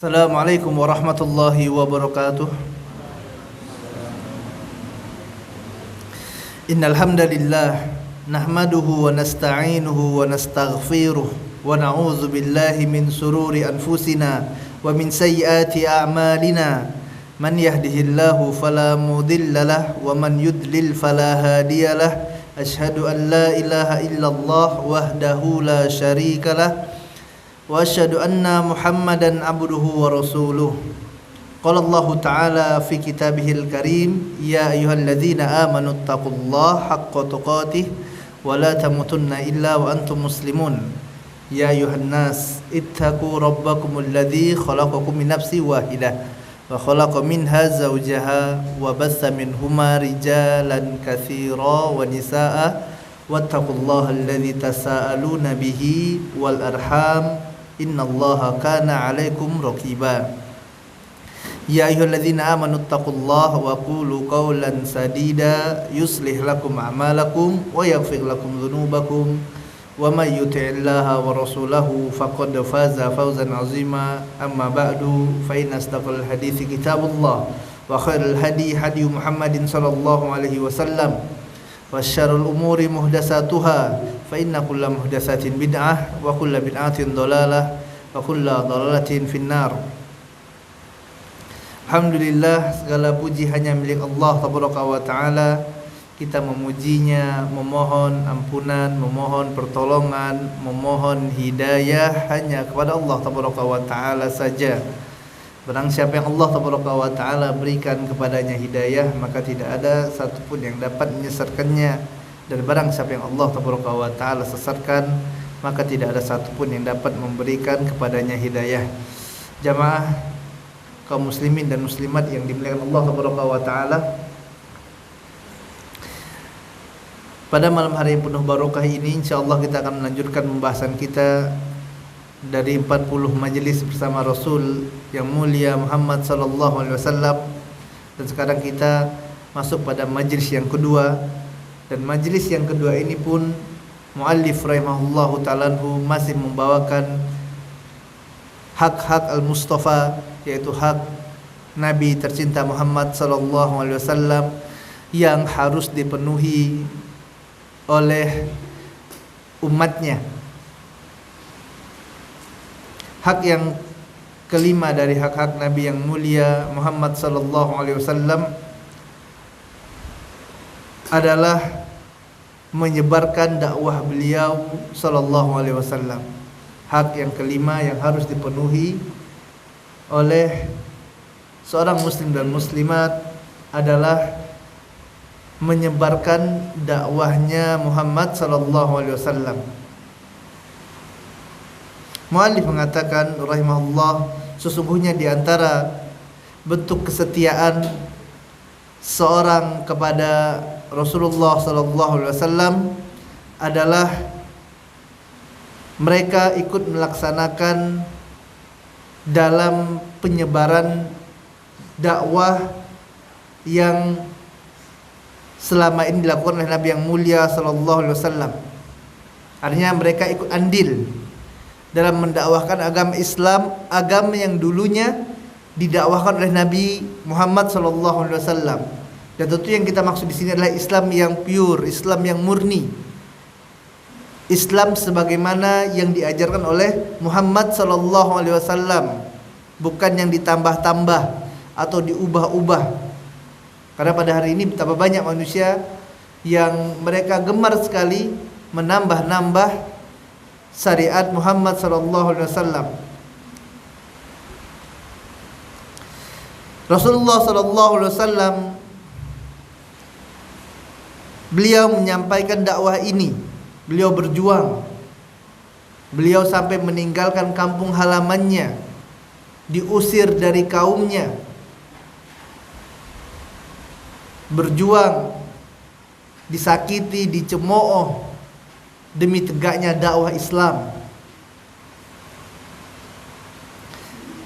Assalamualaikum warahmatullahi wabarakatuh. Innal hamdalillah nahmaduhu wa nasta'inuhu wa nastaghfiruh wa na'udzu billahi min sururi anfusina wa min sayyiati a'malina. Man yahdihillahu fala mudhillalah wa man yudlil fala hadiyalah. Asyhadu an la ilaha illallah wahdahu la syarikalah wa asyhadu anna Muhammadan abduhu wa rasuluh. Qala Allah Ta'ala fi kitabihil karim, ya ayyuhalladzina amanu taqullaha haqqa tuqatih wa la tamutunna illa wa antum muslimun. Ya ayyuhan nas ittaqu rabbakumul ladzi khalaqakum min nafsin wahidah wa khalaqa minha zawjaha wa bassa minhuma rijalan katsira wa nisaa wattaqullaha alladzi tasaaluna bihi wal arham innallaha kana 'alaikum raqiba. Ya ayyuhalladzina amanu taqullaha wa qulu qawlan sadida yuslih lakum a'malakum wa yaghfir lakum dhunubakum wa may yuti'illaha wa rasulahu faqad faza fawzan 'azima. Amma ba'du, fa inna asdaqal hadithi kitabullah wa khairal hadi hadi Muhammadin sallallahu alaihi wasallam wa syarrul umuri muhdatsatuha fa inna kulla muhdatsatin bid'ah wa kulla bid'atin dhalalah wa kulla dhalalatin finnar. Alhamdulillah, segala puji hanya milik Allah tabaraka wa taala. Kita memujinya, memohon ampunan, memohon pertolongan, memohon hidayah hanya kepada Allah tabaraka wa taala saja. Barang siapa yang Allah tabaraka wa taala berikan kepadanya hidayah, maka tidak ada satupun yang dapat menyesatkannya. Dan barang siapa yang Allah tabaraka wa taala sesatkan, maka tidak ada satupun yang dapat memberikan kepadanya hidayah. Jamaah kaum muslimin dan muslimat yang dimuliakan Allah tabaraka wa taala, pada malam hari yang penuh barokah ini insyaallah kita akan melanjutkan pembahasan kita dari 40 majelis bersama Rasul yang mulia Muhammad sallallahu alaihi wasallam. Dan sekarang kita masuk pada majelis yang kedua, dan majelis yang kedua ini pun muallif rahimahullahu ta'ala masih membawakan hak-hak al-Mustafa, yaitu hak Nabi tercinta Muhammad sallallahu alaihi wasallam yang harus dipenuhi oleh umatnya. Hak yang kelima dari hak-hak Nabi yang mulia Muhammad sallallahu alaihi wasallam adalah menyebarkan dakwah beliau sallallahu alaihi wasallam. Hak yang kelima yang harus dipenuhi oleh seorang muslim dan muslimat adalah menyebarkan dakwahnya Muhammad sallallahu alaihi wasallam. Muallif mengatakan rahimahullah, sesungguhnya di antara bentuk kesetiaan seorang kepada Rasulullah sallallahu alaihi wasallam adalah mereka ikut melaksanakan dalam penyebaran dakwah yang selama ini dilakukan oleh Nabi yang mulia sallallahu alaihi wasallam. Artinya mereka ikut andil dalam mendakwahkan agama Islam, agama yang dulunya didakwahkan oleh Nabi Muhammad sallallahu alaihi wasallam. Dan tentu yang kita maksud di sini adalah Islam yang pure, Islam yang murni. Islam sebagaimana yang diajarkan oleh Muhammad sallallahu alaihi wasallam, bukan yang ditambah-tambah atau diubah-ubah. Karena pada hari ini betapa banyak manusia yang mereka gemar sekali menambah-nambah syariat Muhammad sallallahu alaihi wasallam. Rasulullah sallallahu alaihi wasallam beliau menyampaikan dakwah ini. Beliau berjuang. Beliau sampai meninggalkan kampung halamannya, diusir dari kaumnya. Berjuang, disakiti, dicemooh demi tegaknya dakwah Islam.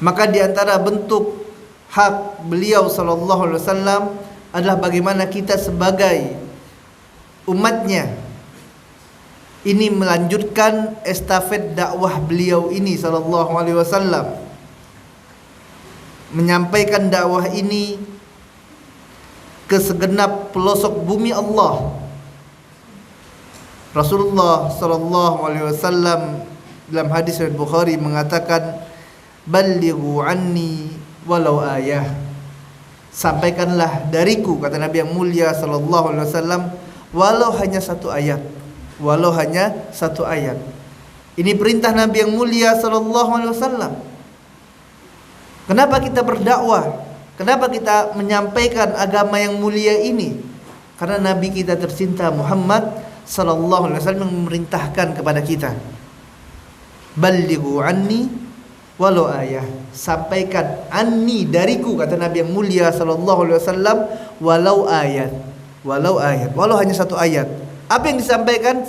Maka di antara bentuk hak beliau sallallahu alaihi wasallam adalah bagaimana kita sebagai umatnya ini melanjutkan estafet dakwah beliau ini sallallahu alaihi wasallam. menyampaikan dakwah ini ke segenap pelosok bumi Allah. Rasulullah sallallahu alaihi wasallam dalam hadis riwayat Bukhari mengatakan, "Ballighu anni walau ayah." Sampaikanlah dariku, kata Nabi yang mulia sallallahu alaihi wasallam, walau hanya satu ayat. Walau hanya satu ayat. Ini perintah Nabi yang mulia sallallahu alaihi wasallam. Kenapa kita berdakwah? Kenapa kita menyampaikan agama yang mulia ini? Karena Nabi kita tercinta Muhammad sallallahu alaihi wasallam memerintahkan kepada kita. Ballighu anni walau ayah. Sampaikan anni dariku, kata Nabi yang mulia sallallahu alaihi wasallam, walau ayat. Walau ayat. Walau hanya satu ayat. Apa yang disampaikan?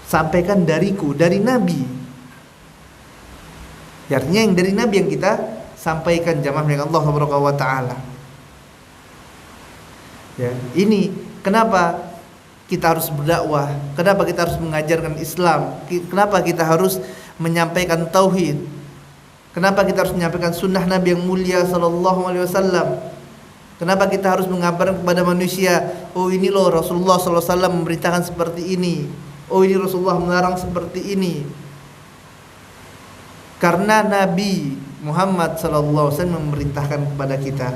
Sampaikan dariku, dari Nabi. Artinya yang dari Nabi yang kita sampaikan, jamaah milik Allah subhanahu wa ta'ala. Ya, ini kenapa kita harus berdakwah, kenapa kita harus mengajarkan Islam, kenapa kita harus menyampaikan tauhid, kenapa kita harus menyampaikan sunnah Nabi yang mulia sallallahu alaihi wasallam, kenapa kita harus mengabarkan kepada manusia, oh ini loh Rasulullah sallallahu alaihi wasallam memerintahkan seperti ini, oh ini Rasulullah melarang seperti ini. Karena Nabi Muhammad sallallahu alaihi wasallam memerintahkan kepada kita.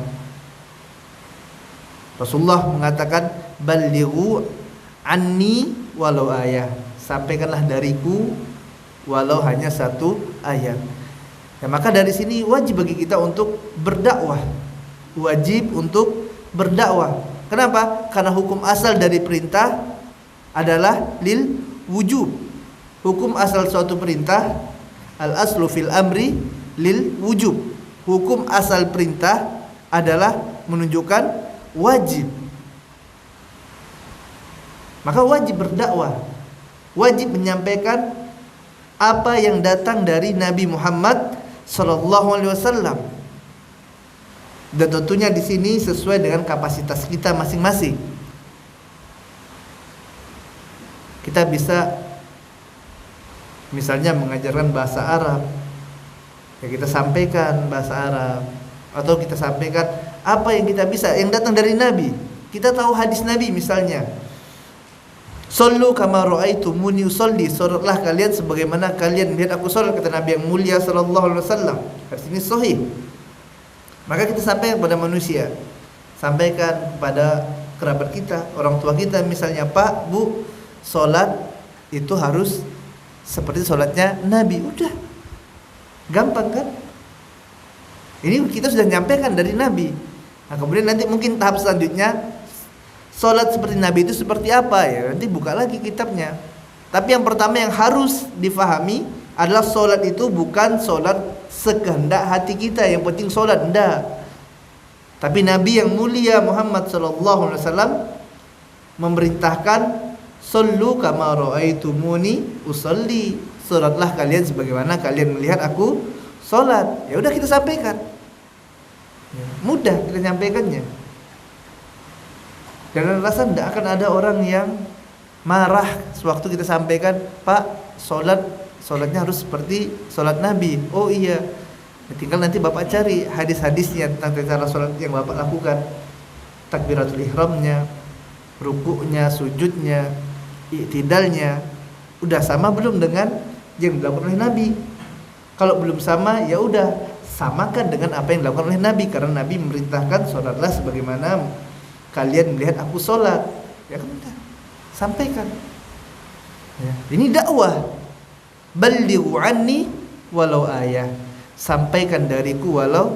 Rasulullah mengatakan, "Ballighu anni walau ayah." Sampaikanlah dariku walau hanya satu ayat. Ya, maka dari sini wajib bagi kita untuk berdakwah. Wajib untuk berdakwah. Kenapa? Karena hukum asal dari perintah adalah lil wujub. Hukum asal suatu perintah, al aslu fil amri lil wujub. Hukum asal perintah adalah menunjukkan wajib. Maka wajib berdakwah, wajib menyampaikan apa yang datang dari Nabi Muhammad sallallahu alaihi wasallam. Dan tentunya di sini sesuai dengan kapasitas kita masing-masing. Kita bisa misalnya mengajarkan bahasa Arab, ya kita sampaikan bahasa Arab, atau kita sampaikan apa yang kita bisa yang datang dari Nabi. Kita tahu hadis Nabi misalnya, "Shallu kama ra'aitumuni usolli." Salatlah kalian sebagaimana kalian melihat aku salat, kata Nabi yang mulia sallallahu alaihi wasallam. Hadis ini sahih. Maka kita sampaikan kepada manusia, sampaikan kepada kerabat kita, orang tua kita misalnya, "Pak, Bu, salat itu harus seperti salatnya Nabi." Udah. Gampang kan? Ini kita sudah nyampaikan dari Nabi. Nah, kemudian nanti mungkin tahap selanjutnya, salat seperti Nabi itu seperti apa ya? Nanti buka lagi kitabnya. Tapi yang pertama yang harus difahami adalah salat itu bukan salat sekehendak hati kita, yang penting salat, enggak. Tapi Nabi yang mulia Muhammad sallallahu alaihi wasallam memerintahkan, "Shallu kama ra'aitumuni usolli." Salatlah kalian sebagaimana kalian melihat aku salat. Ya udah kita sampaikan. Mudah kita nyampaikannya. Dan rasa tidak akan ada orang yang marah sewaktu kita sampaikan, "Pak, salatnya harus seperti salat Nabi." Oh iya, tinggal nanti Bapak cari hadis-hadisnya tentang cara salat yang Bapak lakukan. Takbiratul ihramnya, rukuknya, sujudnya, i'tidalnya, udah sama belum dengan yang dilakukan oleh Nabi? Kalau belum sama, ya udah samakan dengan apa yang dilakukan oleh Nabi, karena Nabi memerintahkan salatlah sebagaimana kalian melihat aku salat. Ya kan, udah sampaikan. Ya, ini dakwah. Ballighu anni walau ayah. Sampaikan dariku walau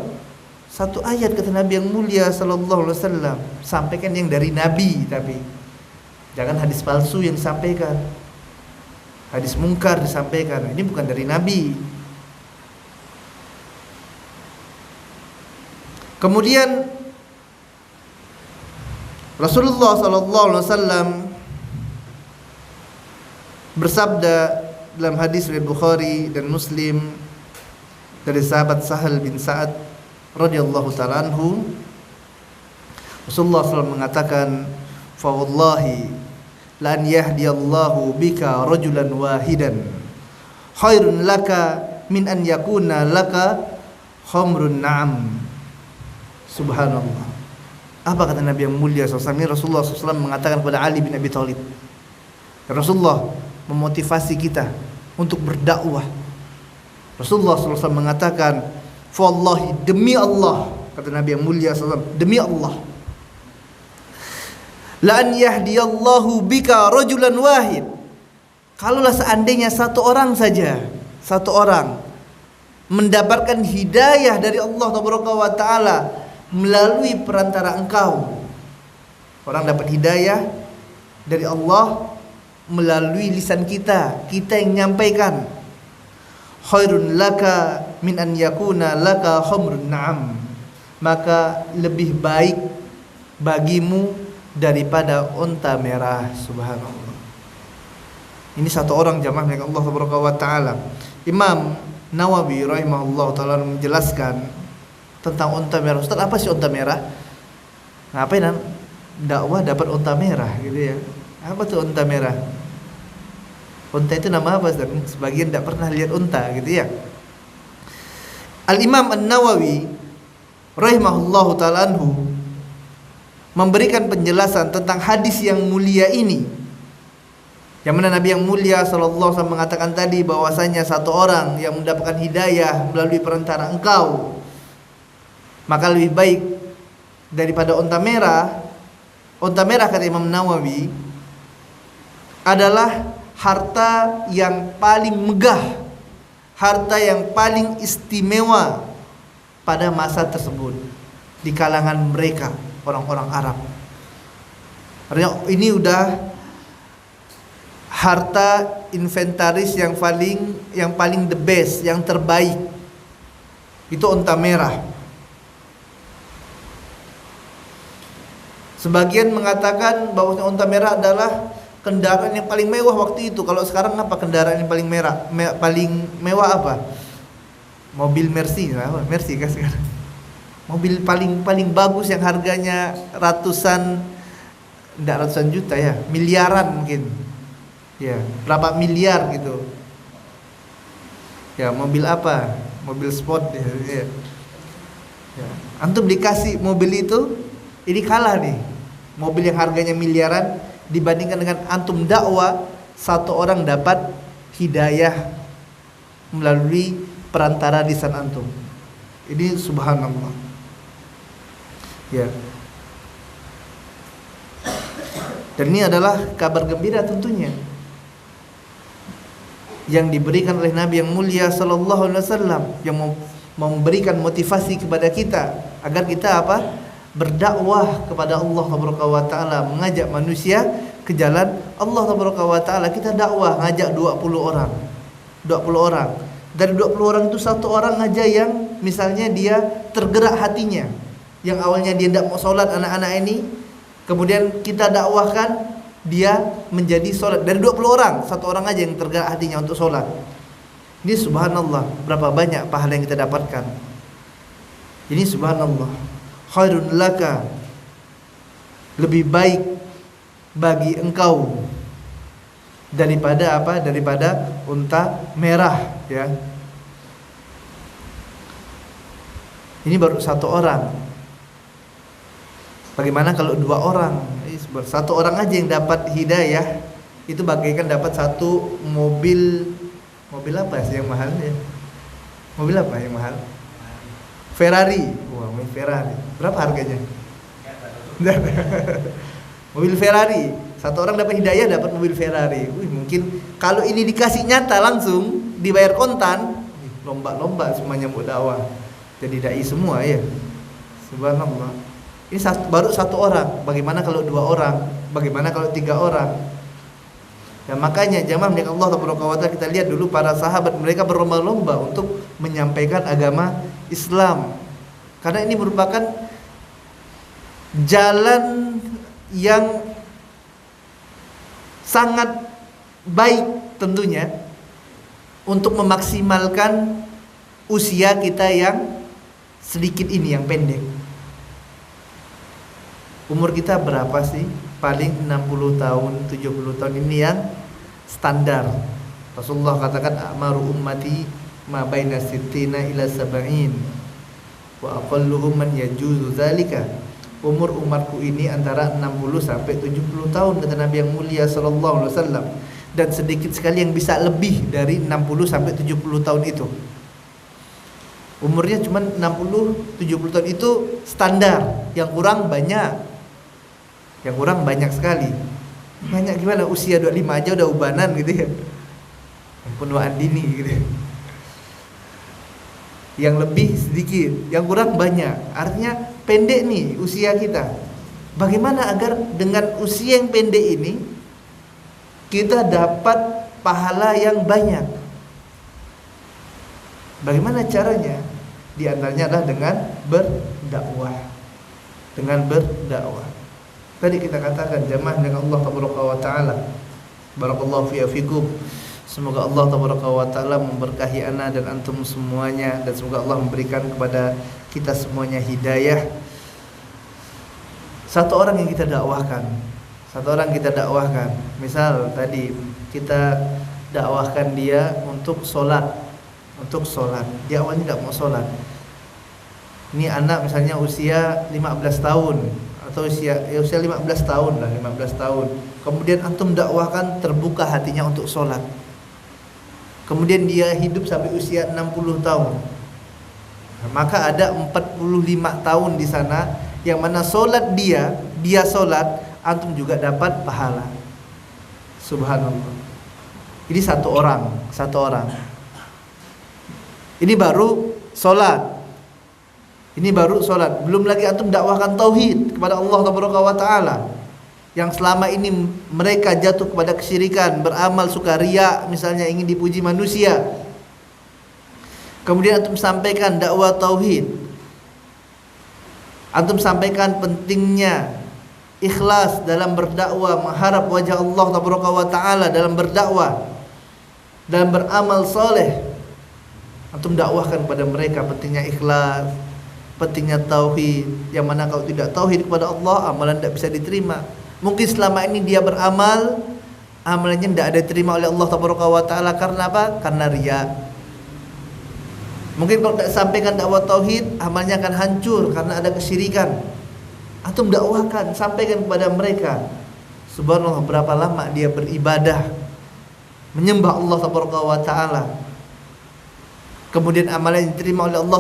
satu ayat, kata Nabi yang mulia sallallahu alaihi wasallam. Sampaikan yang dari Nabi, tapi jangan hadis palsu yang disampaikan. Hadis mungkar disampaikan. Ini bukan dari Nabi. Kemudian Rasulullah sallallahu alaihi wasallam bersabda dalam hadis riwayat Bukhari dan Muslim dari sahabat Sahal bin Sa'ad radhiyallahu ta'ala anhu, Rasulullah SAW mengatakan, "Fa wallahi lan yahdiyallahu bika rajulan wahidan khairun laka min an yakuna laka khamrun na'am. Subhanallah. Apa kata Nabi yang mulia SAW? Ini Rasulullah SAW mengatakan kepada Ali bin Abi Thalib. Rasulullah memotivasi kita untuk berdakwah. Rasulullah SAW mengatakan, "Wallahi, demi Allah," kata Nabi yang mulia SAW, demi Allah, "La an yahdiyallahu bika rajulan wahid." Kalaulah seandainya satu orang saja, satu orang mendapatkan hidayah dari Allah Taala melalui perantara engkau. Orang dapat hidayah dari Allah melalui lisan kita, kita yang menyampaikan. Khairun laka min an yakuna laka khamrun na'am. Maka lebih baik bagimu daripada unta merah. Subhanallah. Ini satu orang jamaah yang Allah Taala. Imam Nawawi rahimahullah taala menjelaskan tentang unta merah. Ustaz, apa sih unta merah? Ngapain dakwah dapat unta merah gitu ya? Apa tuh unta merah? Unta itu nama apa, Ustaz? Sebagian tidak pernah lihat unta gitu ya. Al-Imam An-Nawawi rahimahullah taala anhu memberikan penjelasan tentang hadis yang mulia ini, yang mana Nabi yang mulia sallallahu alaihi wasallam mengatakan tadi bahwasanya satu orang yang mendapatkan hidayah melalui perantara engkau, maka lebih baik daripada unta merah. Unta merah, kata Imam Nawawi, adalah harta yang paling megah, harta yang paling istimewa pada masa tersebut di kalangan mereka, orang-orang Arab. Artinya ini udah harta inventaris yang paling the best, yang terbaik. Itu unta merah. Sebagian mengatakan bahwa unta merah adalah kendaraan yang paling mewah waktu itu. Kalau sekarang apa kendaraan yang paling paling mewah apa? Mobil Mercy, apa? Mercy kan sekarang. Mobil paling bagus yang harganya enggak ratusan juta ya, miliaran mungkin. Ya, berapa miliar gitu. Ya, mobil apa? Mobil sport ya. Ya. Antum dikasih mobil itu, ini kalah nih. Mobil yang harganya miliaran dibandingkan dengan antum dakwah, satu orang dapat hidayah melalui perantara lisan antum. Ini subhanallah. Ya. Dan ini adalah kabar gembira tentunya yang diberikan oleh Nabi yang mulia sallallahu alaihi wasallam, yang memberikan motivasi kepada kita agar kita apa? Berdakwah kepada Allah Taala, mengajak manusia ke jalan Allah Taala. Kita dakwah ngajak 20 orang. 20 orang. Dari 20 orang itu satu orang aja yang misalnya dia tergerak hatinya. Yang awalnya dia tidak mau sholat anak-anak ini, kemudian kita dakwahkan dia menjadi sholat. Dari 20 orang, satu orang aja yang tergerak hatinya untuk sholat. Ini subhanallah, berapa banyak pahala yang kita dapatkan. Ini subhanallah. Khairun laka, lebih baik bagi engkau daripada apa? Daripada unta merah, ya. Ini baru satu orang. Bagaimana kalau 2 orang? Satu orang aja yang dapat hidayah, itu bagaikan dapat satu mobil. Mobil apa sih yang mahal ya? Mobil apa yang mahal? Ferrari. Wah, mobil Ferrari. Berapa harganya? Mobil Ferrari. Satu orang dapat hidayah dapat mobil Ferrari. Mungkin kalau ini dikasih nyata langsung dibayar kontan, lomba-lomba semuanya mau dakwah. Jadi dai semua ya. Subhanallah. Ini baru satu orang. Bagaimana kalau 2 orang? Bagaimana kalau 3 orang? Ya makanya jamaah yang Allah Taala, kita lihat dulu para sahabat, mereka berlomba-lomba untuk menyampaikan agama Islam. Karena ini merupakan jalan yang sangat baik tentunya untuk memaksimalkan usia kita yang sedikit ini, yang pendek. Umur kita berapa sih? Paling 60 tahun, 70 tahun, ini yang standar. Rasulullah katakan a'maru ummati ma baina sittina ila sab'in. wa aqalluhum man yajuzu dzalika. Umur umatku ini antara 60 sampai 70 tahun kata Nabi yang mulia sallallahu alaihi wasallam, dan sedikit sekali yang bisa lebih dari 60 sampai 70 tahun itu. Umurnya cuma 60 70 tahun itu standar, yang kurang banyak. Yang kurang banyak sekali. Banyak gimana, usia 25 aja udah ubanan gitu ya. Penuaan dini gitu. Yang lebih sedikit, yang kurang banyak. Artinya pendek nih usia kita. Bagaimana agar dengan usia yang pendek ini kita dapat pahala yang banyak? Bagaimana caranya? Di antaranya adalah dengan berdakwah. Dengan berdakwah. Tadi kita katakan jamaah dengan Allah Taala. Barakallahu fiikum. Semoga Allah Taala memberkahi ana dan antum semuanya, dan semoga Allah memberikan kepada kita semuanya hidayah. Satu orang yang kita dakwahkan, misal tadi kita dakwahkan dia untuk sholat, dia awalnya tidak mau sholat. Ini anak misalnya usia 15 tahun atau usia 15 tahun lah, 15 tahun. Kemudian antum dakwahkan terbuka hatinya untuk sholat. Kemudian dia hidup sampai usia 60 tahun. Maka ada 45 tahun di sana yang mana sholat dia sholat, antum juga dapat pahala. Subhanallah. Ini satu orang. Ini baru sholat. Belum lagi antum dakwahkan tauhid kepada Allah Taala, yang selama ini mereka jatuh kepada kesyirikan, beramal suka riya, misalnya ingin dipuji manusia. Kemudian antum sampaikan dakwah tauhid. Antum sampaikan pentingnya ikhlas dalam berdakwah, mengharap wajah Allah Taala dalam berdakwah, dalam beramal soleh. Antum dakwahkan kepada mereka pentingnya ikhlas, pentingnya tauhid, yang mana kalau tidak tauhid kepada Allah, amalan tidak bisa diterima. Mungkin selama ini dia beramal, amalannya tidak ada diterima oleh Allah Taala. Karena apa? Karena riya. Mungkin kalau tidak sampaikan dakwah tauhid, amalnya akan hancur karena ada kesyirikan. Antum dakwahkan, sampaikan kepada mereka. Subhanallah, berapa lama dia beribadah, menyembah Allah Taala. Kemudian amalan yang diterima oleh Allah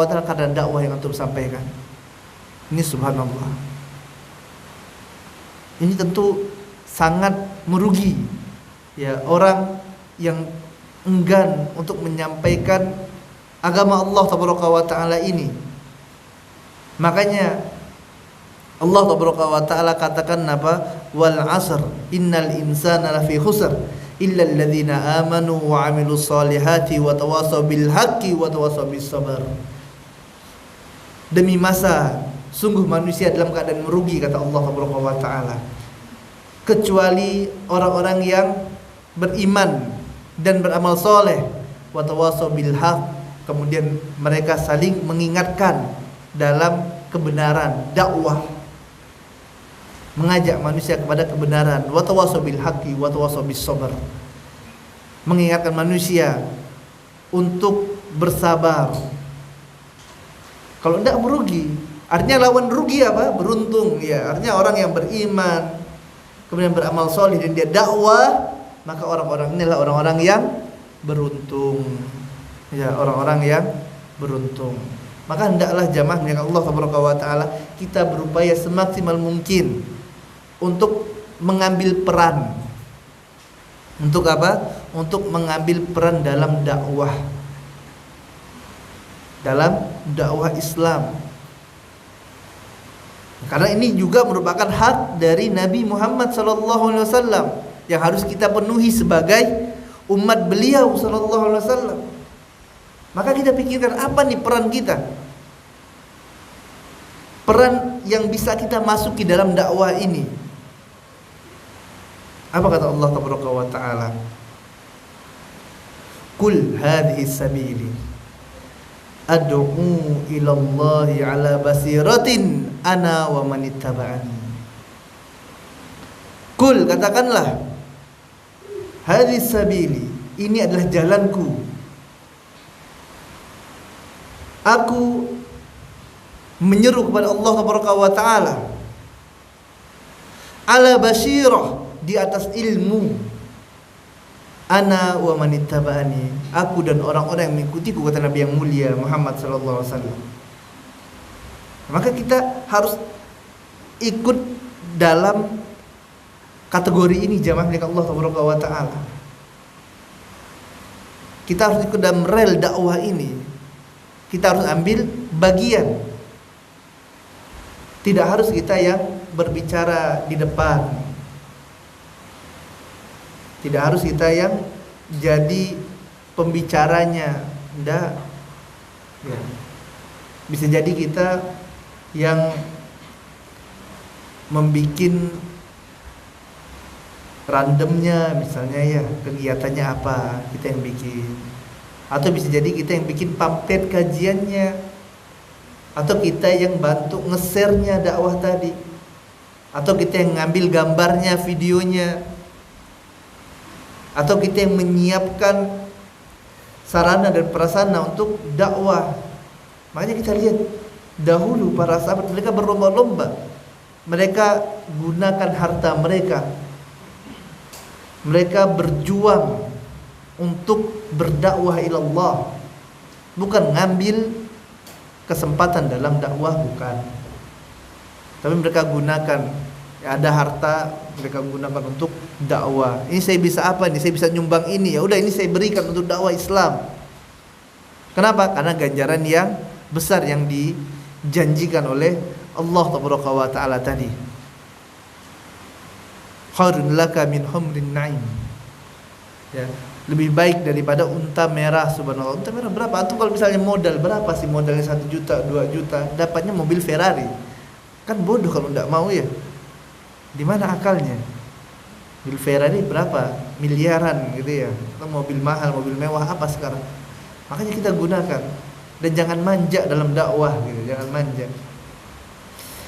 Taala karena dakwah yang antum sampaikan. Ini subhanallah. Ini tentu sangat merugi ya orang yang enggan untuk menyampaikan agama Allah Taala ini. Makanya Allah Taala katakan apa? Wal 'asr innal insana lafi khusr illa alladhina amanu wa 'amilus solihati wa tawasaw bil haqqi wa tawasaw bis sabr. Demi masa, sungguh manusia dalam keadaan merugi, kata Allah Taala, kecuali orang-orang yang beriman dan beramal soleh, wa tawasaw bil haqq, kemudian mereka saling mengingatkan dalam kebenaran, dakwah, mengajak manusia kepada kebenaran, wa tawasaw bil haqqi wa tawasaw bis sabr, mengingatkan manusia untuk bersabar. Kalau tidak merugi, artinya lawan rugi apa? Beruntung ya. Artinya orang yang beriman kemudian beramal soleh dan dia dakwah, maka orang-orang inilah orang-orang yang beruntung. Ya, orang-orang yang beruntung. Maka hendaklah jamaah milik Allah Taala kita berupaya semaksimal mungkin untuk mengambil peran. Untuk apa? Untuk mengambil peran dalam dakwah. Dalam dakwah Islam. Karena ini juga merupakan hak dari Nabi Muhammad SAW yang harus kita penuhi sebagai umat beliau SAW. Maka kita pikirkan apa nih peran kita, peran yang bisa kita masuki dalam dakwah ini. Apa kata Allah Taala? Qul hadhihi sabili ad'u ila Allah ala basiratin ana wa man ittaba'ani. Qul, katakanlah, hadhihi sabili, ini adalah jalanku. Aku menyeru kepada Allah wa ta'ala ala basyirah, di atas ilmu, ana wa manittaba'ani, aku dan orang-orang yang mengikutiku, kata Nabi yang mulia Muhammad sallallahu alaihi wasallam. Maka kita harus ikut dalam kategori ini, jamaah milik Allah wa ta'ala. Kita harus ikut dalam rel dakwah ini. Kita harus ambil bagian. Tidak harus kita yang berbicara di depan. Tidak harus kita yang jadi pembicaranya. Tidak. Ya. Bisa jadi kita yang membikin randomnya, misalnya ya kegiatannya apa, kita yang bikin. Atau bisa jadi kita yang bikin pamflet kajiannya, atau kita yang bantu nge-share-nya dakwah tadi, atau kita yang ngambil gambarnya, videonya, atau kita yang menyiapkan sarana dan prasarana untuk dakwah. Makanya kita lihat dahulu para sahabat, mereka berlomba-lomba, mereka gunakan harta mereka, mereka berjuang untuk berdakwah ilallah, bukan ngambil kesempatan dalam dakwah, bukan. Tapi mereka gunakan, ya ada harta, mereka gunakan untuk dakwah. Ini saya bisa apa nih? Saya bisa nyumbang ini. Ya udah, ini saya berikan untuk dakwah Islam. Kenapa? Karena ganjaran yang besar yang dijanjikan oleh Allah Taala tadi. Khairun laka min humrin na'im. Ya, lebih baik daripada unta merah. Subhanallah. Unta merah berapa? Antum kalau misalnya modal berapa sih? Modalnya 1 juta, 2 juta, dapatnya mobil Ferrari. Kan bodoh kalau enggak mau ya. Di mana akalnya? Mobil Ferrari berapa? Miliaran gitu ya. Atau mobil mahal, mobil mewah apa sekarang? Makanya kita gunakan, dan jangan manja dalam dakwah gitu, jangan manja.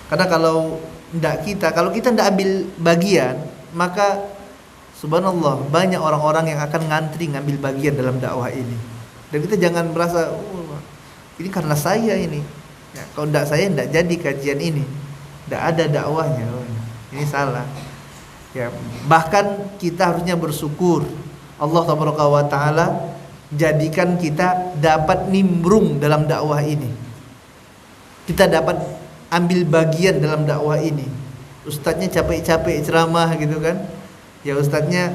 Karena kalau kita enggak ambil bagian, maka subhanallah banyak orang-orang yang akan ngantri ngambil bagian dalam dakwah ini. Dan kita jangan merasa ini karena saya ini. Ya, kalau enggak saya enggak jadi kajian ini. Enggak ada dakwahnya. Ini salah. Ya, bahkan kita harusnya bersyukur Allah Taala jadikan kita dapat nimbrung dalam dakwah ini. Kita dapat ambil bagian dalam dakwah ini. Ustadznya capek-capek ceramah gitu kan. Ya ustadznya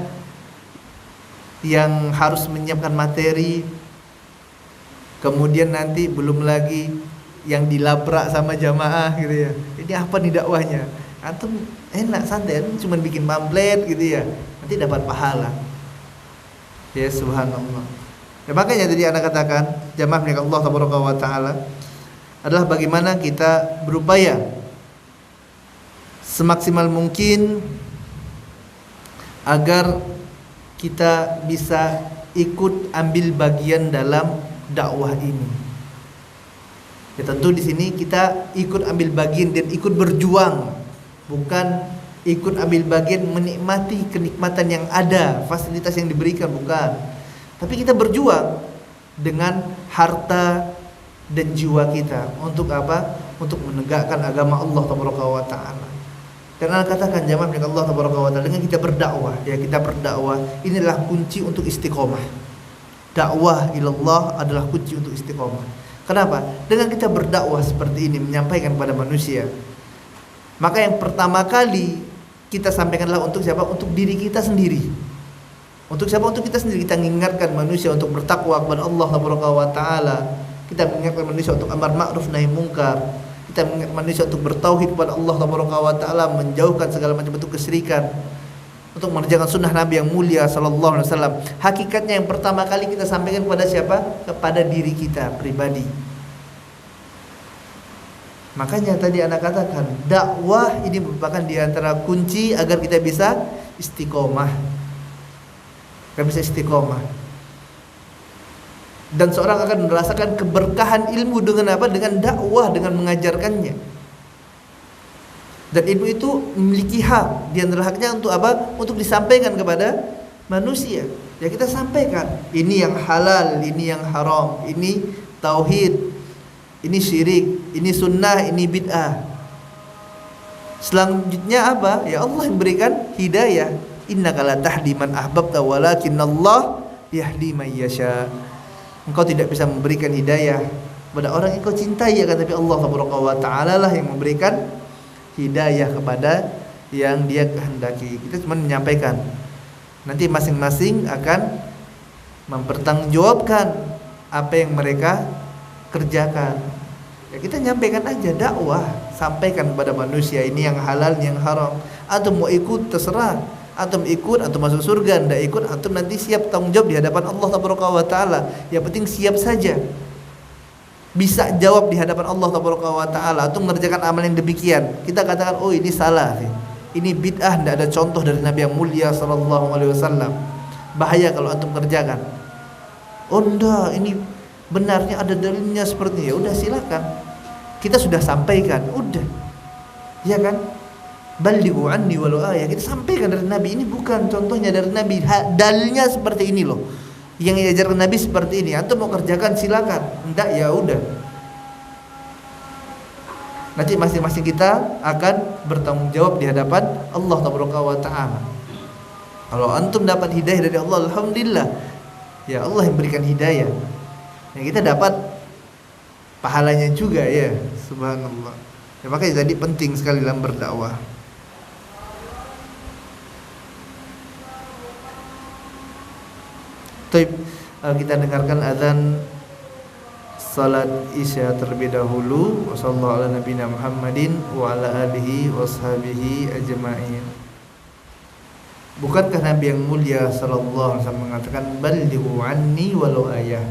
yang harus menyiapkan materi, kemudian nanti belum lagi yang dilabrak sama jamaah gitu ya. Ini apa nih dakwahnya? Antum enak santai, cuma bikin pamflet gitu ya. Nanti dapat pahala. Ya subhanallah. Ya, makanya tadi anak katakan jamaah milik Allah Taala adalah bagaimana kita berupaya semaksimal mungkin agar kita bisa ikut ambil bagian dalam dakwah ini. Ya tentu di sini kita ikut ambil bagian dan ikut berjuang, bukan ikut ambil bagian menikmati kenikmatan yang ada, fasilitas yang diberikan, bukan. Tapi kita berjuang dengan harta dan jiwa kita. Untuk apa? Untuk menegakkan agama Allah Taala. Karena katakan jamaah milik Allah Taala, dengan kita berdakwah, ya kita berdakwah, inilah kunci untuk istiqomah. Dakwah ilallah adalah kunci untuk istiqomah. Kenapa? Dengan kita berdakwah seperti ini, menyampaikan kepada manusia, maka yang pertama kali kita sampaikanlah untuk siapa? Untuk diri kita sendiri. Untuk siapa? Untuk kita sendiri. Kita mengingatkan manusia untuk bertakwa kepada Allah Taala. Kita mengingatkan manusia untuk amar ma'ruf nahi mungkar. Kita mengingatkan manusia untuk bertauhid kepada Allah Taala, menjauhkan segala macam bentuk kesyirikan, untuk mengerjakan sunnah Nabi yang mulia sallallahu alaihi wasallam. Hakikatnya yang pertama kali kita sampaikan kepada siapa? Kepada diri kita pribadi. Makanya tadi anak katakan, dakwah ini merupakan di antara kunci agar kita bisa istiqomah. Kita bisa istiqomah. Dan seorang akan merasakan keberkahan ilmu dengan apa? Dengan dakwah, dengan mengajarkannya. Dan ilmu itu memiliki hak. Di antara haknya untuk apa? Untuk disampaikan kepada manusia. Ya kita sampaikan, ini yang halal, ini yang haram, ini tauhid, ini syirik, ini sunnah, ini bid'ah. Selanjutnya apa? Ya Allah yang berikan hidayah. Innaka la tahdi man ahbabta walakinnallah yahdi man yasha. Engkau tidak bisa memberikan hidayah pada orang yang kau cintai, akan tapi Allah Taala lah yang memberikan hidayah kepada yang Dia kehendaki. Kita cuma menyampaikan. Nanti masing-masing akan mempertanggungjawabkan apa yang mereka kerjakan. Ya kita nyampaikan aja, dakwah, sampaikan kepada manusia ini yang halal, yang haram. Antum mau ikut terserah, antum ikut, antum masuk surga, ndak ikut, antum nanti siap tanggung jawab di hadapan Allah Taala. Yang penting siap saja, bisa jawab di hadapan Allah Taala. Antum mengerjakan amal yang demikian, kita katakan oh ini salah, ini bid'ah, ndak ada contoh dari Nabi yang mulia sallallahu alaihi wasallam. Bahaya kalau antum kerjakan. Oh ndak, ini benarnya ada dalilnya seperti ini. Ya udah silakan. Kita sudah sampaikan, udah. Ya kan? Balighu anni walau ayah. Kita sampaikan dari Nabi, ini bukan contohnya dari Nabi. Dalilnya seperti ini loh. Yang diajarkan Nabi seperti ini. Antum mau kerjakan silakan. Enggak ya udah. Nanti masing-masing kita akan bertanggung jawab di hadapan Allah Taala. Kalau antum dapat hidayah dari Allah, alhamdulillah. Ya Allah yang berikan hidayah. Yang kita dapat pahalanya juga ya, subhanallah. Ya makanya jadi penting sekali dalam berdakwah. Baik, kita dengarkan azan salat Isya terlebih dahulu. Wassallallahu ala nabiyina Muhammadin wa ala alihi washabihi ajma'in. Bukankah Nabi yang mulia sallallahu alaihi wasallam mengatakan balighu anni walau ayah,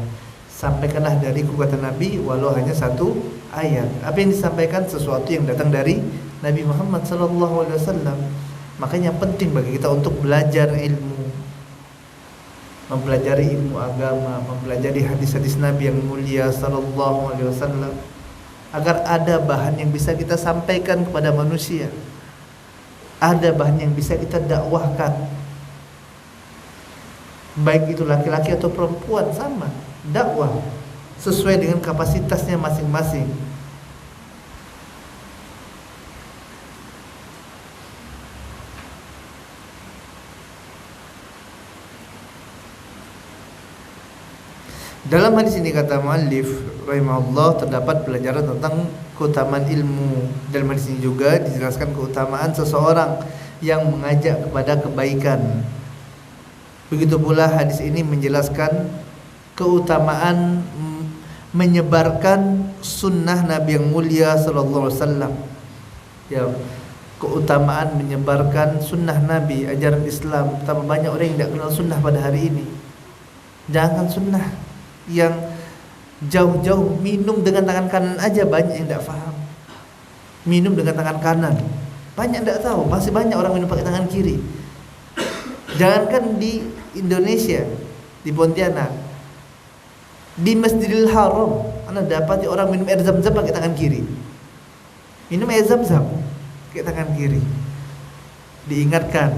sampaikanlah dariku, kata Nabi, walau hanya satu ayat. Apa yang disampaikan? Sesuatu yang datang dari Nabi Muhammad sallallahu alaihi wasallam. Makanya penting bagi kita untuk belajar ilmu, mempelajari ilmu agama, mempelajari hadis-hadis Nabi yang mulia sallallahu alaihi wasallam, agar ada bahan yang bisa kita sampaikan kepada manusia. Ada bahan yang bisa kita dakwahkan. Baik itu laki-laki atau perempuan sama, dakwah sesuai dengan kapasitasnya masing-masing. Dalam hadis ini kata muallif rahimahullah terdapat pelajaran tentang keutamaan ilmu. Dalam hadis ini juga dijelaskan keutamaan seseorang yang mengajak kepada kebaikan. Begitu pula hadis ini menjelaskan keutamaan menyebarkan sunnah Nabi yang mulia sallallahu alaihi wasallam. Ya, keutamaan menyebarkan sunnah Nabi, ajaran Islam. Betapa banyak orang yang tidak kenal sunnah pada hari ini. Jangan sunnah yang jauh-jauh, minum dengan tangan kanan aja banyak yang tidak faham. Minum dengan tangan kanan banyak tidak tahu, masih banyak orang minum pakai tangan kiri. Jangankan di Indonesia, di Pontianak, di Masjidil Haram, anda dapati orang minum air zam-zam pakai tangan kiri. Minum air zam-zam pakai tangan kiri. Diingatkan,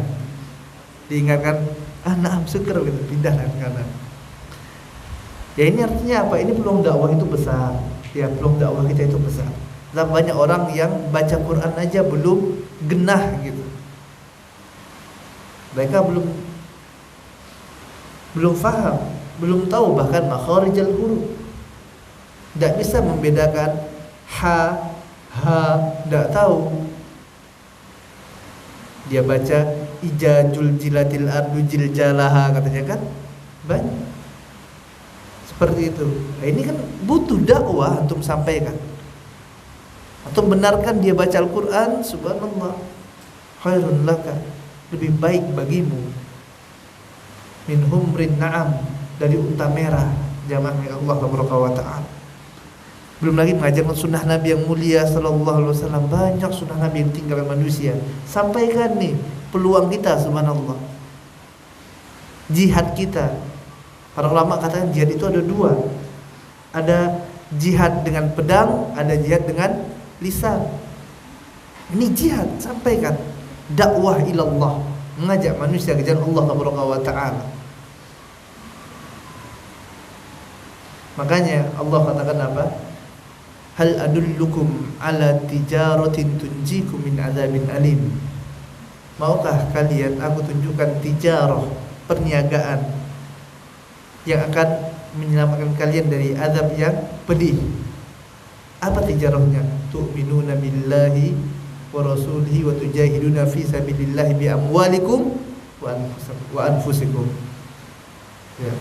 naam syukur, gitu, pindah tangan kanan. Ya ini artinya apa? Ini peluang dakwah itu besar. Ya peluang dakwah kita itu besar. Dan banyak orang yang baca Quran aja belum genah gitu. Mereka belum faham, belum tahu bahkan makharijal huruf. Tidak bisa membedakan ha, tidak tahu. Dia baca ijajul jilatil ardu jiljalaha katanya kan? Banyak seperti itu. Nah, ini kan butuh dakwah untuk sampaikan. Atau benarkan dia baca Al-Quran, subhanallah, khairun laka, lebih baik bagimu, min humrin na'am, dari unta merah, jamaah Allah wa ta'ala. Belum lagi mengajarkan sunnah Nabi yang mulia sallallahu alaihi wasallam. Banyak sunnah Nabi yang tinggalkan manusia. Sampaikan nih peluang kita, subhanallah. Jihad kita. Para ulama katakan jihad itu ada dua. Ada jihad dengan pedang, ada jihad dengan lisan. Ini jihad, sampaikan dakwah ilallah, mengajak manusia ke jalan Allah wa ta'ala. Makanya Allah katakan apa? Hal adullukum ala tijaratin tunjikum min adzabin alim. Maukah kalian aku tunjukkan tijarah, perniagaan yang akan menyelamatkan kalian dari azab yang pedih. Apa tijarahnya? Tu'minuna billahi wa rasulihi wa tujahiduna fi sabilillahi bi amwalikum wa anfusikum. Ya.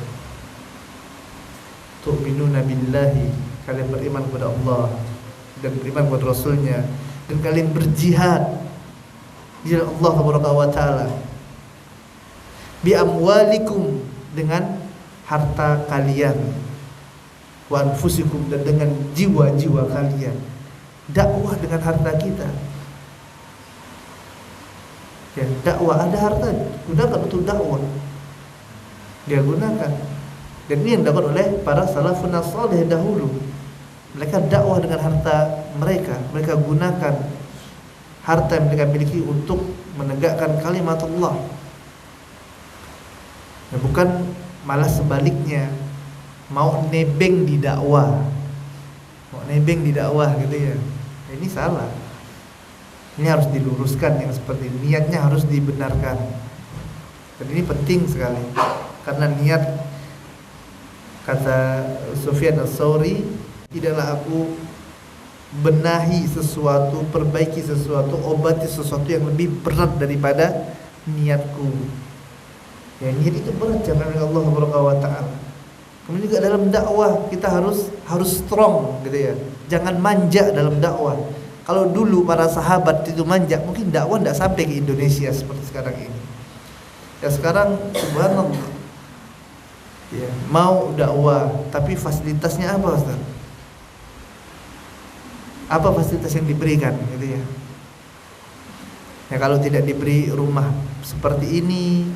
Tu'minuna billahi, kalian beriman kepada Allah dan beriman kepada Rasulnya, dan kalian berjihad di jalan Allah wa ta'ala, bi amwalikum, dengan harta kalian, wa anfusikum, dan dengan jiwa-jiwa kalian. Dakwah dengan harta kita. Ya, dakwah ada harta, gunakan untuk dakwah. Dia gunakan. Dan ini yang dilakukan oleh para salafun salih dahulu. Mereka dakwah dengan harta mereka. Mereka gunakan harta yang mereka miliki untuk menegakkan kalimat Allah. Ya, bukan malah sebaliknya, mau nebeng di dakwah, gitu ya. Ini salah. Ini harus diluruskan, yang seperti ini. Niatnya harus dibenarkan. Dan ini penting sekali, karena niat, kata Sufyan Ats-Tsauri, tidaklah aku benahi sesuatu, perbaiki sesuatu, obati sesuatu yang lebih berat daripada niatku. Ya, niat itu berat, jangan Allah Subhanahu wa ta'ala. Kemudian juga dalam dakwah kita harus strong, gitu ya. Jangan manja dalam dakwah. Kalau dulu para sahabat itu manja, mungkin dakwah tidak sampai ke Indonesia seperti sekarang ini. Ya sekarang subhanallah, ya, mau dakwah tapi fasilitasnya apa, Ustaz? Apa fasilitas yang diberikan, gitu ya? Ya kalau tidak diberi rumah seperti ini,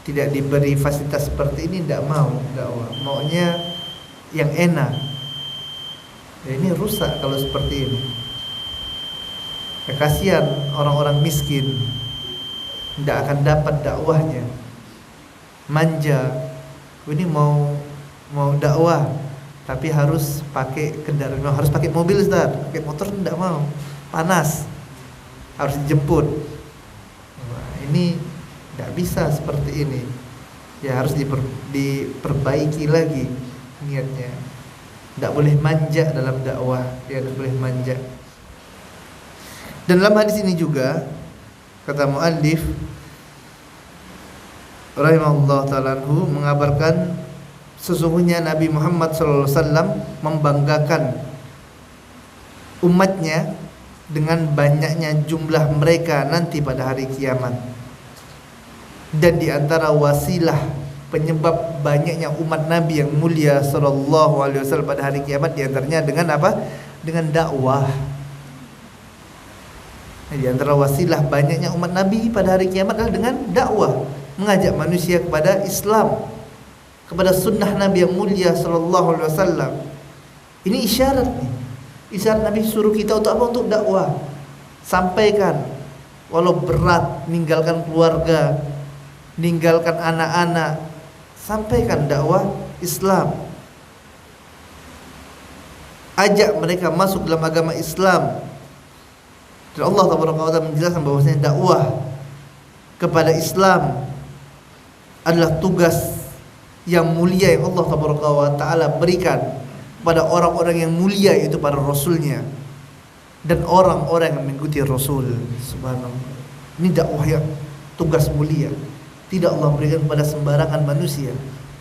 tidak diberi fasilitas seperti ini, tidak mau dakwah. Maunya yang enak. Ya, ini rusak kalau seperti ini. Ya, kasihan orang-orang miskin, tidak akan dapat dakwahnya. Manja, ini mau dakwah tapi harus pakai kendaraan, harus pakai mobil, Ustaz. Pakai motor tidak mau, panas, harus dijemput. Nah, ini tidak bisa seperti ini. Ya harus diperbaiki lagi niatnya. Tidak boleh manja dalam dakwah, ya tidak boleh manja. Dan dalam hadis ini juga kata muallif rahimahullah ta'ala anhu mengabarkan sesungguhnya Nabi Muhammad SAW membanggakan umatnya dengan banyaknya jumlah mereka nanti pada hari kiamat. Dan di antara wasilah penyebab banyaknya umat Nabi yang mulia sallallahu alaihi wasallam pada hari kiamat, di antaranya dengan apa? Dengan dakwah. Di antara wasilah banyaknya umat Nabi pada hari kiamat adalah dengan dakwah, mengajak manusia kepada Islam, kepada sunnah Nabi yang mulia sallallahu alaihi wasallam. Ini isyarat nih. Isyarat Nabi suruh kita untuk apa? Untuk dakwah. Sampaikan, walau berat, meninggalkan keluarga, meninggalkan anak-anak, sampaikan dakwah Islam. Ajak mereka masuk dalam agama Islam. Dan Allah Taala menjelaskan bahwasanya dakwah kepada Islam adalah tugas yang mulia yang Allah Taala berikan kepada orang-orang yang mulia, yaitu para rasulnya dan orang-orang yang mengikuti Rasul. Subhanallah. Ini dakwah yang tugas mulia. Tidak Allah berikan kepada sembarangan manusia.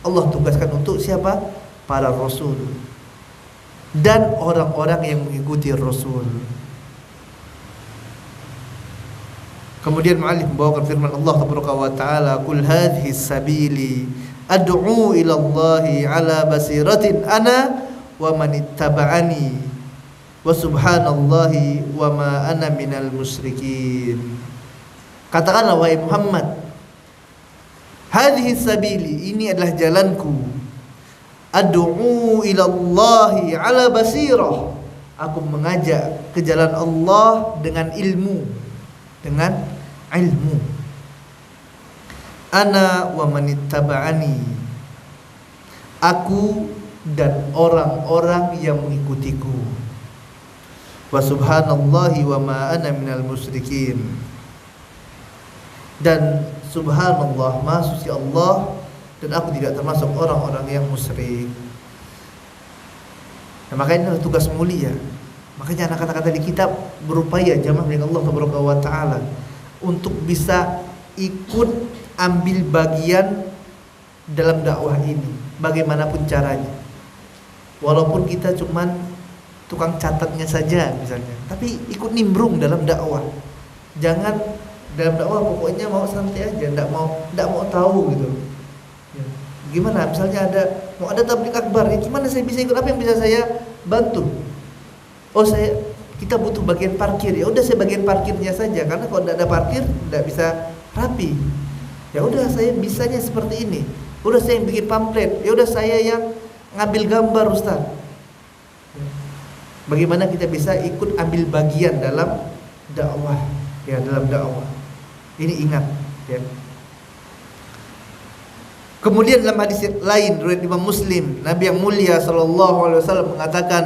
Allah tugaskan untuk siapa? Para Rasul dan orang-orang yang mengikuti Rasul. Kemudian mu'allif membawakan firman Allah Taala, "Qul hadhihi sabili ad'u ila Allahi ala basiratin ana wa man ittaba'ani wa subhanallahi wa ma ana minal musyrikin." Katakanlah wahai Muhammad, hadhihi sabili, ini adalah jalanku, ad'u ila Allahi ala basirah, aku mengajak ke jalan Allah dengan ilmu, ana wa manittaba'ani, aku dan orang-orang yang mengikutiku. wa subhanallahi wa ma ana minal musyrikin. Dan subhanallah, maha suci Allah, dan aku tidak termasuk orang-orang yang musyrik. Nah, makanya ini tugas mulia. Makanya anak-anak kata di kitab berupaya jamaah dengan Allah Subhanahu wa taala untuk bisa ikut ambil bagian dalam dakwah ini bagaimanapun caranya. Walaupun kita cuman tukang catatnya saja misalnya, tapi ikut nimbrung dalam dakwah. Jangan dalam dakwah pokoknya mau santai aja, enggak mau tahu gitu. Ya. Gimana misalnya mau ada tabligh akbar, ya gimana saya bisa ikut, apa yang bisa saya bantu? Oh, kita butuh bagian parkir, ya udah saya bagian parkirnya saja, karena kalau tidak ada parkir tidak bisa rapi. Ya udah saya bisanya seperti ini. Udah saya yang bikin pamflet, ya udah saya yang ngambil gambar, Ustaz. Bagaimana kita bisa ikut ambil bagian dalam dakwah, ya dalam dakwah. Ini ingat, ya. Kemudian dalam hadis lain riwayat Imam Muslim, Nabi yang mulia sallallahu alaihi wasallam mengatakan,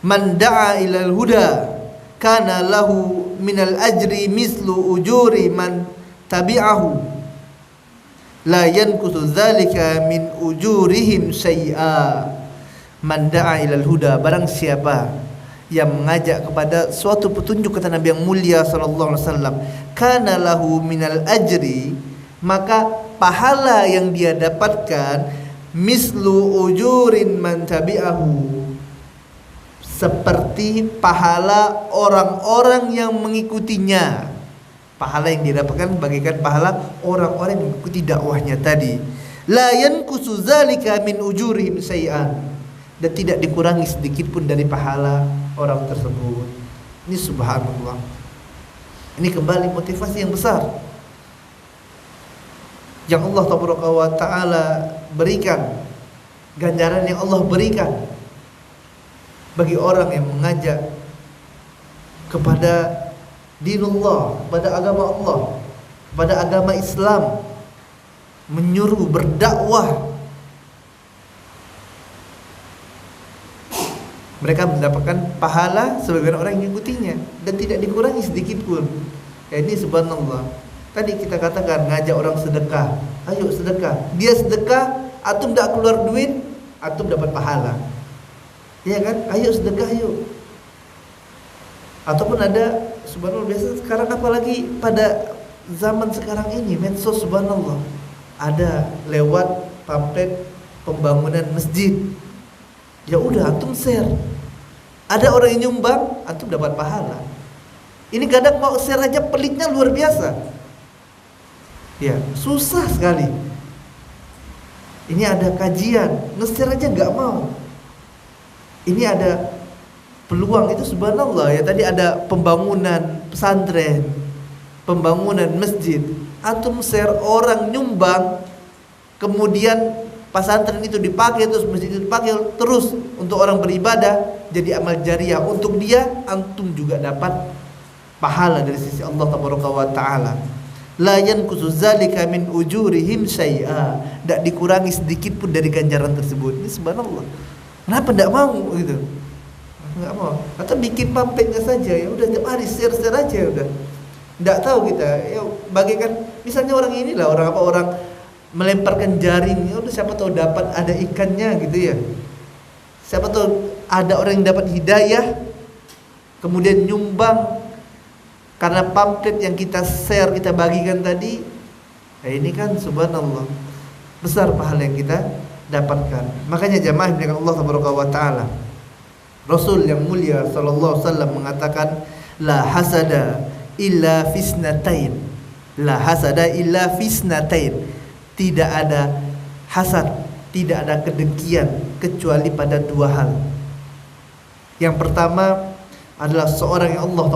"Man da'a ilal huda kana lahu minal ajri mislu ujuri man tabi'ahu la yankusu dzalika min ujurihim syai'a." Man da'a ilal huda, barang siapa yang mengajak kepada suatu petunjuk, kata Nabi yang mulia sallallahu alaihi wasallam, kana lahu minal ajri, maka pahala yang dia dapatkan mislu ujurin man tabi'ahu, seperti pahala orang-orang yang mengikutinya. Pahala yang dia dapatkan bagaikan pahala orang-orang yang mengikuti dakwahnya tadi. La yankusu zalika min ujurihim syai'an, dan tidak dikurangi sedikit pun dari pahala orang tersebut. Ini subhanallah. Ini kembali motivasi yang besar yang Allah Taala berikan, ganjaran yang Allah berikan bagi orang yang mengajak kepada dinullah, kepada agama Allah, kepada agama Islam, menyuruh berdakwah. Mereka mendapatkan pahala sebagian orang yang mengikutinya dan tidak dikurangi sedikit pun. Ya, ini subhanallah. Tadi kita katakan ngajak orang sedekah, ayo sedekah. Dia sedekah, antum tidak keluar duit, antum dapat pahala. Iya kan? Ayo sedekah yuk. Ataupun ada subhanallah, biasa sekarang apalagi pada zaman sekarang ini medsos, subhanallah, ada lewat pamflet pembangunan masjid. Ya udah antum share. Ada orang yang nyumbang, antum dapat pahala. Ini kadang mau share aja peliknya luar biasa. Ya, susah sekali. Ini ada kajian, nge-share aja nggak mau. Ini ada peluang, itu subhanallah ya. Tadi ada pembangunan pesantren, pembangunan masjid. Antum share, orang nyumbang, kemudian pesantren itu dipakai, terus masjid itu dipakai terus untuk orang beribadah, jadi amal jariah untuk dia, antum juga dapat pahala dari sisi Allah Taala. La yankusu zalika min ujurihim syai'a, tidak dikurangi sedikit pun dari ganjaran tersebut. Ini subhanallah. Kenapa tidak mau gitu? Enggak mau. Atau bikin pamfletnya saja, ya udah tiap hari share aja udah. Tidak tahu kita, ya bagaikan misalnya orang inilah, orang melemparkan jaring, ya udah siapa tahu dapat ada ikannya gitu ya. Siapa tahu ada orang yang dapat hidayah, kemudian nyumbang karena pamflet yang kita share, kita bagikan tadi. Nah, ini kan subhanallah besar pahala yang kita dapatkan. Makanya jamaah dengan Allah Subhanahu wa taala, Rasul yang mulia sallallahu alaihi wasallam mengatakan, la hasada illa fisnatain. La hasada illa fisnatain. Tidak ada hasad, tidak ada kedengkian kecuali pada dua hal. Yang pertama adalah seorang yang Allah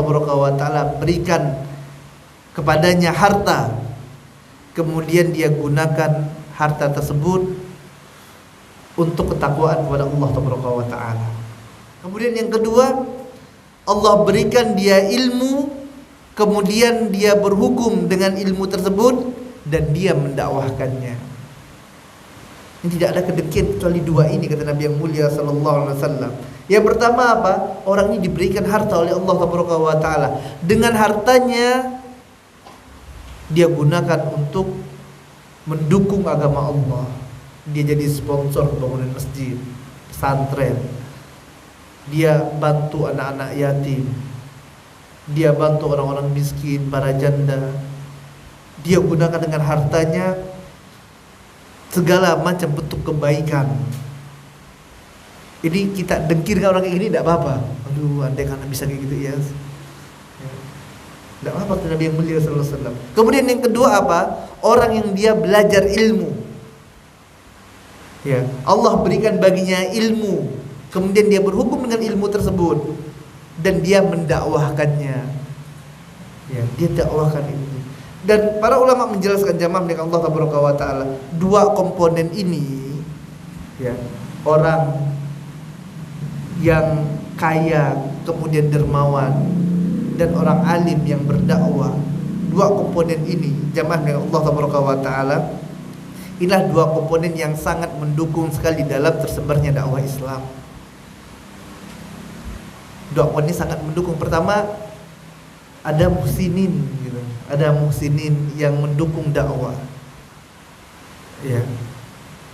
Taala berikan kepadanya harta, kemudian dia gunakan harta tersebut untuk ketakwaan kepada Allah Taala. Kemudian yang kedua, Allah berikan dia ilmu, kemudian dia berhukum dengan ilmu tersebut dan dia mendakwahkannya. Ini tidak ada kedengkian kecuali dua ini, kata Nabi yang mulia sallallahu alaihi wasallam. Yang pertama apa? Orang ini diberikan harta oleh Allah Subhanahu wa taala. Dengan hartanya dia gunakan untuk mendukung agama Allah. Dia jadi sponsor pembangunan masjid, pesantren. Dia bantu anak-anak yatim. Dia bantu orang-orang miskin, para janda. Dia gunakan dengan hartanya segala macam bentuk kebaikan. Ini kita dengkirkan orang kayak gini tidak apa-apa. Aduh, andai kan bisa kayak gitu ya. Tidak apa-apa kata Nabi yang mulia sallallahu alaihi wasallam. Kemudian yang kedua apa? Orang yang dia belajar ilmu. Ya, Allah berikan baginya ilmu. Kemudian dia berhukum dengan ilmu tersebut dan dia mendakwahkannya. Ya, dia dakwahkan ilmu. Dan para ulama menjelaskan jamaah dengan Allah Taala, dua komponen ini ya, orang yang kaya kemudian dermawan dan orang alim yang berdakwah, dua komponen ini jamaah dengan Allah Taala, inilah dua komponen yang sangat mendukung sekali dalam tersebarnya dakwah Islam. Dua komponen ini sangat mendukung. Pertama, ada muhsinin gitu. Ada muhsinin yang mendukung dakwah. Ya.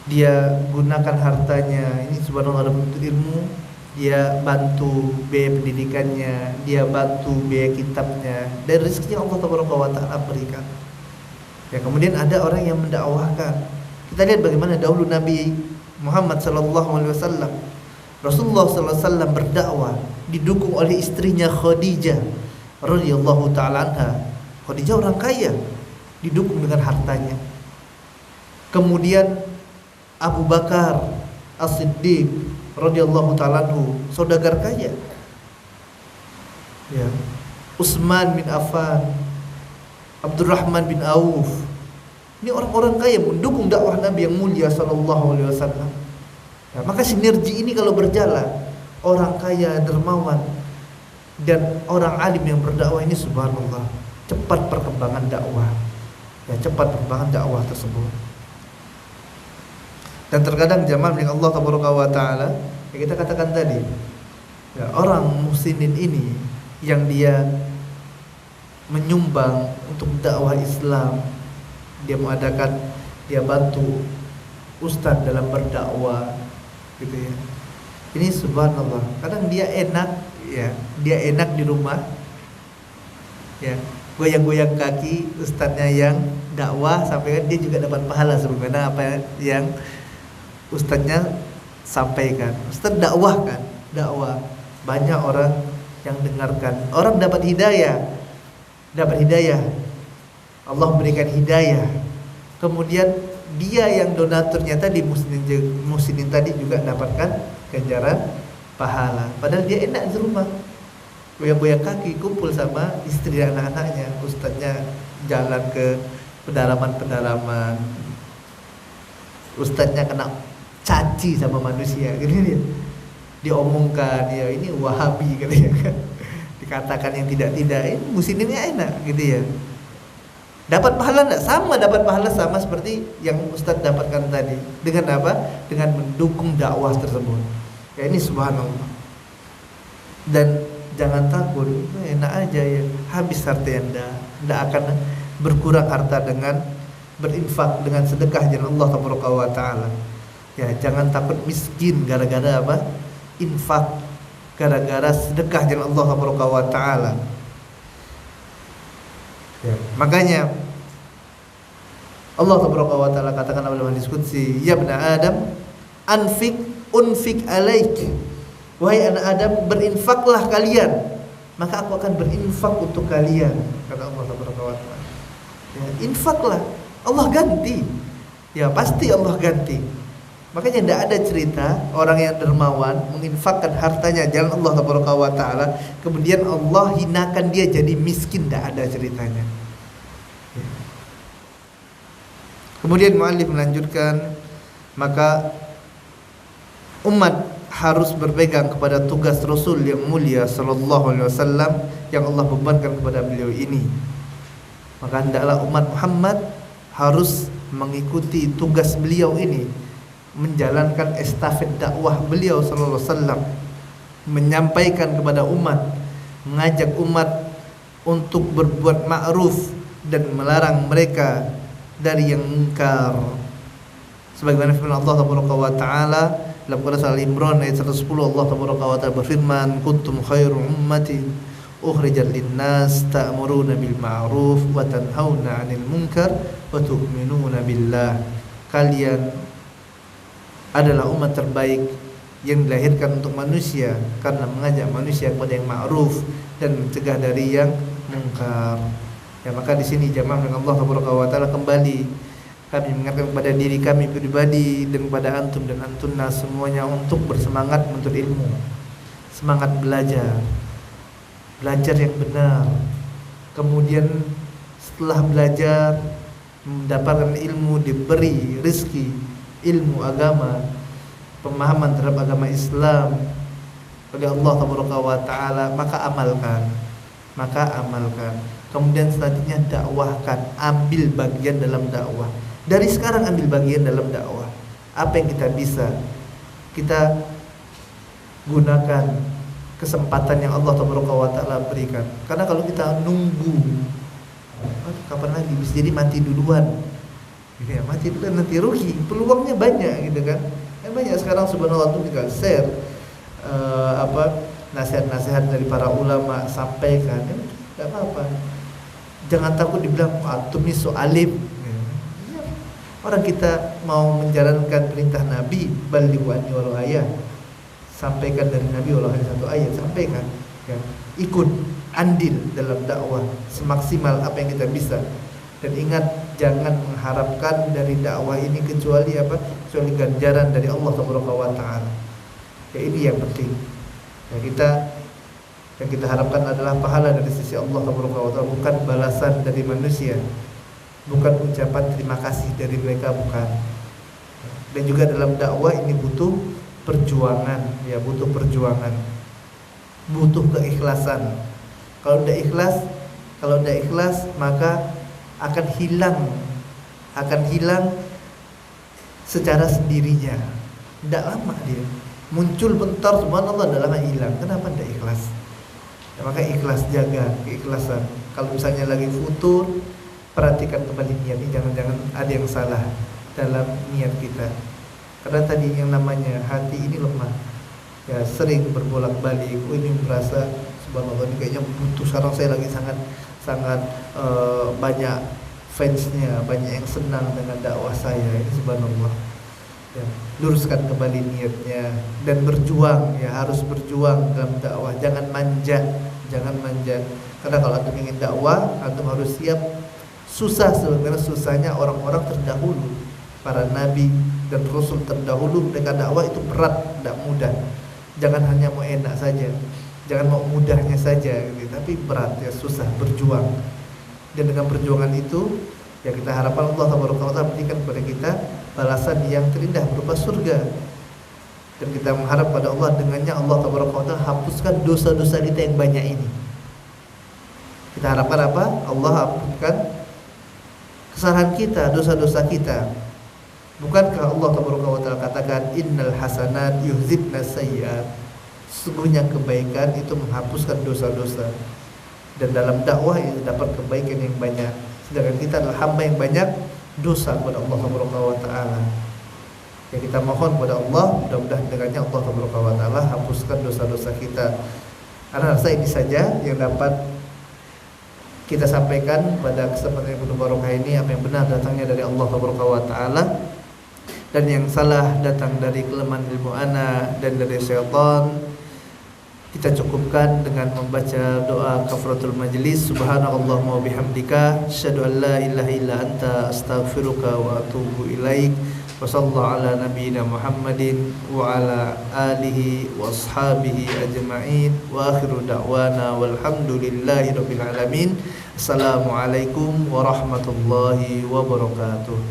Dia gunakan hartanya, ini subhanallah dalam bentuk ilmu, dia bantu biaya pendidikannya, dia bantu biaya kitabnya, dan rezekinya Allah Taala berikan. Ya, kemudian ada orang yang mendakwahkan. Kita lihat bagaimana dahulu Nabi Muhammad sallallahu alaihi wasallam, Rasulullah sallallahu alaihi wasallam berdakwah didukung oleh istrinya Khadijah radhiyallahu taala anha. Khadijah orang kaya, didukung dengan hartanya. Kemudian Abu Bakar As-Siddiq radhiyallahu taala anhu, saudagar kaya. Ya. Utsman bin Affan, Abdurrahman bin Auf. Ini orang-orang kaya mendukung dakwah Nabi yang mulia sallallahu alaihi wasallam. Ya, maka sinergi ini kalau berjalan, orang kaya, dermawan dan orang alim yang berdakwah ini subhanallah, cepat perkembangan dakwah. Ya, cepat perkembangan dakwah tersebut. Dan terkadang jamaah dengan Allah Taala, yang kita katakan tadi, ya, orang muhsinin ini yang dia menyumbang untuk dakwah Islam, dia mengadakan, dia bantu ustadz dalam berdakwah, gitu ya. Ini subhanallah, kadang dia enak, ya, dia enak di rumah, ya, goyang-goyang kaki ustadznya yang dakwah, sampai dia juga dapat pahala sebagaimana apa yang ustadznya sampaikan. Ustadz dakwah kan, dakwah, banyak orang yang dengarkan, orang dapat hidayah, Allah berikan hidayah. Kemudian dia yang donaturnya tadi, muslimin tadi juga dapatkan ganjaran pahala. Padahal dia enak di rumah, goyang-goyang kaki, kumpul sama istri dan anak-anaknya. Ustadznya jalan ke pedalaman, ustadznya kena caci sama manusia, gitu dia. Diomongkan, ya ini Wahabi, gitu ya kan. Dikatakan yang tidak-tidak, ini musliminnya enak, gitu ya. Dapat pahala enggak? Sama, dapat pahala sama seperti yang Ustadz dapatkan tadi. Dengan apa? Dengan mendukung dakwah tersebut. Ya, ini subhanallah. Dan jangan takut, enak aja ya. Habis harta Anda, tidak akan berkurang harta dengan berinfak, dengan sedekah jalan Allah Taala. Ya, jangan takut miskin gara-gara apa? Infak, gara-gara sedekah jalan Allah Taala. Ya, makanya Allah Taala katakan dalam hadis qudsi, ya ibna Adam, unfik alaik. Wahai anak Adam, berinfaklah kalian, maka aku akan berinfak untuk kalian, kata Allah Taala. Ya, infaklah, Allah ganti. Ya, pasti Allah ganti. Makanya tidak ada cerita orang yang dermawan menginfakkan hartanya jalan Allah Taala, kemudian Allah hinakan dia jadi miskin, tidak ada ceritanya. Kemudian muallif melanjutkan, maka umat harus berpegang kepada tugas Rasul yang mulia sallallahu alaihi wasallam yang Allah bebankan kepada beliau ini. Maka hendaklah umat Muhammad harus mengikuti tugas beliau ini, menjalankan estafet dakwah beliau sallallahu alaihi wasallam. menyampaikan kepada umat, mengajak umat untuk berbuat ma'ruf dan melarang mereka dari yang munkar. Sebagaimana firman Allah Taala dalam Surah Al-Imran ayat 110, Allah Taala berfirman, kuntum khairu ummatin ukhrijat lin-nas ta'muruna bil ma'ruf wa tanhauna 'anil munkar wa tu'minuna billah. Kalian adalah umat terbaik yang dilahirkan untuk manusia karena mengajak manusia kepada yang ma'ruf dan mencegah dari yang munkar. Ya, maka di sini jamaah dengan Allah Taala kembali kami mengingatkan kepada diri kami pribadi dan kepada antum dan antuna semuanya untuk bersemangat menuntut ilmu, semangat belajar yang benar. Kemudian setelah belajar mendapatkan ilmu, diberi rezeki ilmu agama, pemahaman terhadap agama Islam oleh Allah Taala, maka amalkan. Kemudian selanjutnya dakwahkan, ambil bagian dalam dakwah. Dari sekarang ambil bagian dalam dakwah. Apa yang kita bisa, kita gunakan kesempatan yang Allah Taala berikan. Karena kalau kita nunggu, kapan lagi, bisa jadi mati duluan. Ya, mati duluan nanti rugi. Peluangnya banyak gitu kan. Banyak sekarang subhanallah tuh tinggal share nasihat-nasihat dari para ulama, sampaikan. Enggak apa-apa. Jangan takut dibilang antum ini so alim. Orang kita mau menjalankan perintah Nabi, balighu anni walau ayah, sampaikan dari Nabi walau hanya satu ayat, sampaikan ya. Ikut andil dalam dakwah semaksimal apa yang kita bisa. Dan ingat, jangan mengharapkan dari dakwah ini kecuali kecuali ganjaran dari Allah Taala. Ya, ini yang penting. Ya, yang kita harapkan adalah pahala dari sisi Allah Taala, bukan balasan dari manusia, bukan ucapan terima kasih dari mereka, bukan. Dan juga dalam dakwah ini butuh perjuangan, ya, butuh keikhlasan. Kalau tidak ikhlas maka akan hilang secara sendirinya. Tidak lama dia muncul bentar, subhanallah, tidak lama hilang. Kenapa tidak ikhlas? Ya, maka ikhlas, jaga keikhlasan. Kalau misalnya lagi futur, perhatikan kembali niat ini, jangan ada yang salah dalam niat kita. Karena tadi yang namanya hati ini lemah, ya, sering berbolak-balik. Ini merasa subhanallah ini kayaknya butuh, sekarang saya lagi sangat banyak fansnya, banyak yang senang dengan dakwah saya ini, subhanallah. Ya, luruskan kembali niatnya dan berjuang, ya, harus berjuang dalam dakwah. Jangan manja. Karena kalau antum ingin dakwah, antum harus siap susah. Sebenarnya susahnya orang-orang terdahulu, para nabi dan rasul terdahulu, mereka dakwah itu berat, tidak mudah. Jangan hanya mau enak saja, jangan mau mudahnya saja gitu, tapi berat, ya, susah, berjuang. Dan dengan perjuangan itu, ya, kita harapkan Allah Taala berikan kepada kita balasan yang terindah berupa surga. Dan kita mengharap pada Allah, dengannya Allah Taala hapuskan dosa-dosa kita yang banyak ini. Kita harapkan apa? Allah hapuskan kesalahan kita, dosa-dosa kita. Bukankah Allah Taala katakan innal hasanat yuhzibnas sayyi'at? Sesungguhnya kebaikan itu menghapuskan dosa-dosa. Dan dalam dakwah itu dapat kebaikan yang banyak. Sedangkan kita adalah hamba yang banyak dosa kepada Allah Taala. Ya, kita mohon kepada Allah, mudah-mudahan dengannya Allah Taala hapuskan dosa-dosa kita. Karena rasa ini saja yang dapat kita sampaikan pada kesempatan yang penuh barokah ini. Apa yang benar datangnya dari Allah Taala, dan yang salah datang dari kelemahan ilmu ana dan dari syaitan. Kita cukupkan dengan membaca doa kafaratul majlis. Subhanallahumma wa bihamdika, asyhadu an la ilaha illa anta, astaghfiruka wa atubu ilaik. Wa sallallahu ala nabiyyina Muhammadin wa ala alihi wa ashabihi ajma'in. Wa akhiru da'wana walhamdulillahi rabbil alamin. Assalamualaikum warahmatullahi wabarakatuh.